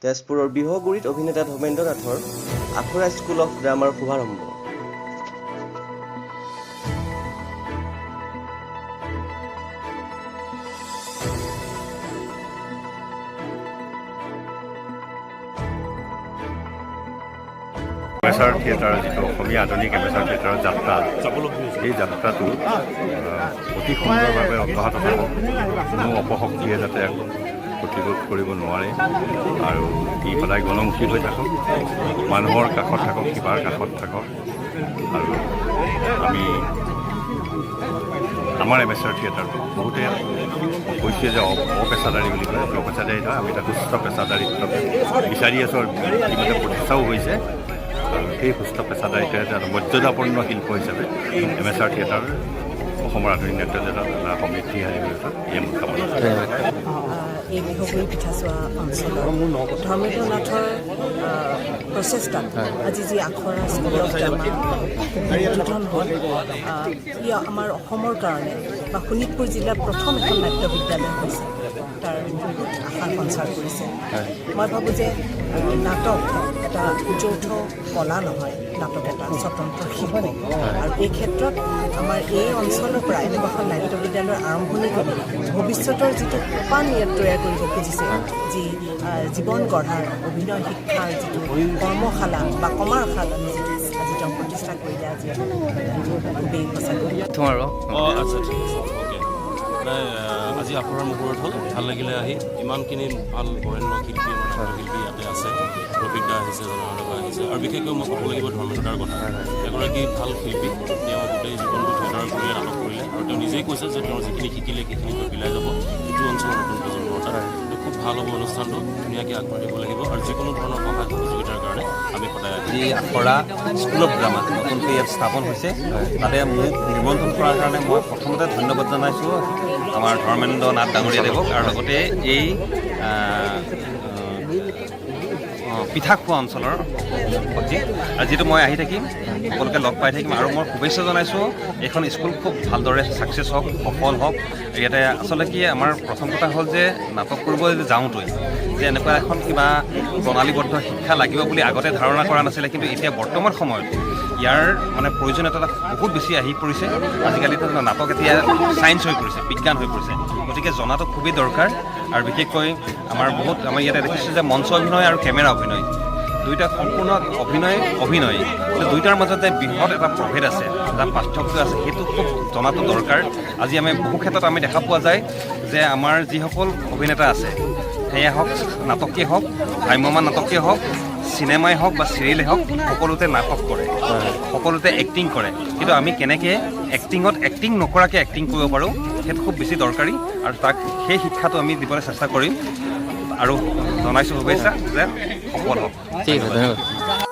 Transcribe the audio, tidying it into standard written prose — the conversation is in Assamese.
তেজপুৰৰ বিহগুৰিত অভিনেতা ধৰ্মেন্দ্ৰ নাথৰ আখৰা স্কুল অফ ড্ৰামাৰ শুভাৰম্ভ। এমেচাৰ থিয়েটাৰ যিটো অসমীয়া আধুনিক এমেচাৰ থিয়েটাৰৰ যাত্ৰা, এই যাত্ৰাটো অতি সুন্দৰভাৱে অব্যাহত থাকক, কোনো অপশক্তিয়ে যাতে প্ৰতিৰোধ কৰিব নোৱাৰে আৰু ই সদায় গণমুখী হৈ থাকক, মানুহৰ কাষত থাকক, কিবাৰ কাষত থাকক। আৰু আমি আমাৰ এমেচাৰ থিয়েটাৰটো বহুতে কৈছে যে অপেচাদাৰী বুলি কয়, অপেচাদাৰী নহয়, আমি এটা সুস্থ পেচাদাৰিত্ব বিচাৰি আছোঁ আৰু ইতিমধ্যে প্ৰতিষ্ঠাও হৈছে। আৰু সেই সুস্থ পেচাদাৰিত্ব এটা মৰ্যাদাপূৰ্ণ শিল্প হিচাপে এমেচাৰ থিয়েটাৰ অসমৰ আধুনিক নৃত্য এটা সমৃদ্ধি আহি গৈছে, এই মোৰ কামনা। এই বিহগুৰি পিঠাচোৱা অঞ্চলৰ ধৰ্মেন্দ্ৰ নাথৰ প্ৰচেষ্টাত আজি যি আখৰা স্কুল অফ ড্ৰামা উদ্বোধন হ'ল, ই আমাৰ অসমৰ কাৰণে বা শোণিতপুৰ জিলাৰ প্ৰথম এখন নাট্য বিদ্যালয় হৈছে, তাৰ বহুত আশা সঞ্চাৰ কৰিছে। মই ভাবোঁ যে নাটক এটা যৌথ কলা নহয়, নাটক এটা স্বতন্ত্ৰ শিল্প। আৰু এই ক্ষেত্ৰত আমাৰ এই অঞ্চলৰ পৰা এনেকুৱা এখন নাট্য বিদ্যালয়ৰ আৰম্ভণি কৰি ভৱিষ্যতৰ যিটো সোপান ইয়াত তৈয়াৰ কৰিব খুজিছে, যি জীৱন গঢ়াৰ অভিনয় শিক্ষাৰ যিটো কৰ্মশালা বা কমাৰশালা যিটো আজি তেওঁ প্ৰতিষ্ঠা কৰিলে, আজি খুবেই সঁচাকৈ আজি আখৰাৰ মুহূৰ্ত হ'ল, ভাল লাগিলে আহি। ইমানখিনি ভাল বৰেণ্য শিল্পী, নাট্যশিল্পী ইয়াতে আছে, ৰফিকদা আহিছে, জনমানবা আহিছে, আৰু বিশেষকৈ মই ক'ব লাগিব ধৰ্মেন্দ্ৰদাৰ কথা। এগৰাকী ভাল শিল্পী, তেওঁ গোটেই জীৱনটো থিয়েটাৰ কৰিলে, নাটক কৰিলে, আৰু তেওঁ নিজেই কৈছে যে তেওঁ যিখিনি শিকিলে সেইখিনি বিলাই যাব ইটো অঞ্চলৰ নতুন প্ৰজন্মৰ তাত। খুব ভাল হ'ব অনুষ্ঠানটো, ধুনীয়াকৈ আগবাঢ়িব লাগিব, আৰু যিকোনো ধৰণৰ সহায় সহযোগিতাৰ কাৰণে আমি সদায় যি আখৰা স্কুল অফ ড্ৰামা নতুনকৈ ইয়াত স্থাপন হৈছে, তাতে মোক নিমন্ত্ৰণ কৰাৰ কাৰণে মই প্ৰথমতে ধন্যবাদ জনাইছোঁ আমাৰ ধৰ্মেন্দ্ৰ নাথ ডাঙৰীয়াদেৱক, আৰু লগতে এই পিঠাখোৱা অঞ্চলৰ সচিব, আৰু যিটো মই আহি থাকিম, সকলোকে লগ পাই থাকিম, আৰু মই শুভেচ্ছা জনাইছোঁ এইখন স্কুল খুব ভালদৰে ছাকচেছ হওক, সফল হওক। ইয়াতে আচলতে কি আমাৰ প্ৰথম কথা হ'ল যে নাটক কৰিব যাওঁতেই যে এনেকুৱা এখন কিবা প্ৰণালীবদ্ধ শিক্ষা লাগিব বুলি আগতে ধাৰণা কৰা নাছিলে, কিন্তু এতিয়া বৰ্তমান সময়ত ইয়াৰ মানে প্ৰয়োজনীয়তা বহুত বেছি আহি পৰিছে। আজিকালিতো নাটক এতিয়া ছায়েন্স হৈ পৰিছে, বিজ্ঞান হৈ পৰিছে, গতিকে জনাটো খুবেই দৰকাৰ। আৰু বিশেষকৈ আমাৰ ইয়াতে দেখিছোঁ যে মঞ্চ অভিনয় আৰু কেমেৰা অভিনয় দুয়োটা সম্পূৰ্ণ অভিনয় দুয়োটাৰ মাজত যে বৃহৎ এটা প্ৰভেদ আছে, এটা পাৰ্থক্য আছে, সেইটো খুব জনাটো দৰকাৰ। আজি আমি বহু ক্ষেত্ৰত আমি দেখা পোৱা যায় যে আমাৰ যিসকল অভিনেতা আছে, সেয়া হওক নাটকেই হওক, ভ্ৰাম্যমান নাটকেই হওক, চিনেমাই হওক বা চিৰিয়েলেই হওক, সকলোতে নাটক কৰে, সকলোতে এক্টিং কৰে, কিন্তু আমি কেনেকৈ এক্টিং নকৰাকৈ এক্টিং কৰিব পাৰোঁ সেইটো খুব বেছি দৰকাৰী, আৰু সেই শিক্ষাটো আমি দিবলৈ চেষ্টা কৰিম। আৰু জনাইছোঁ শুভেচ্ছা যে সফল হওক। ঠিক আছে, ধন্যবাদ।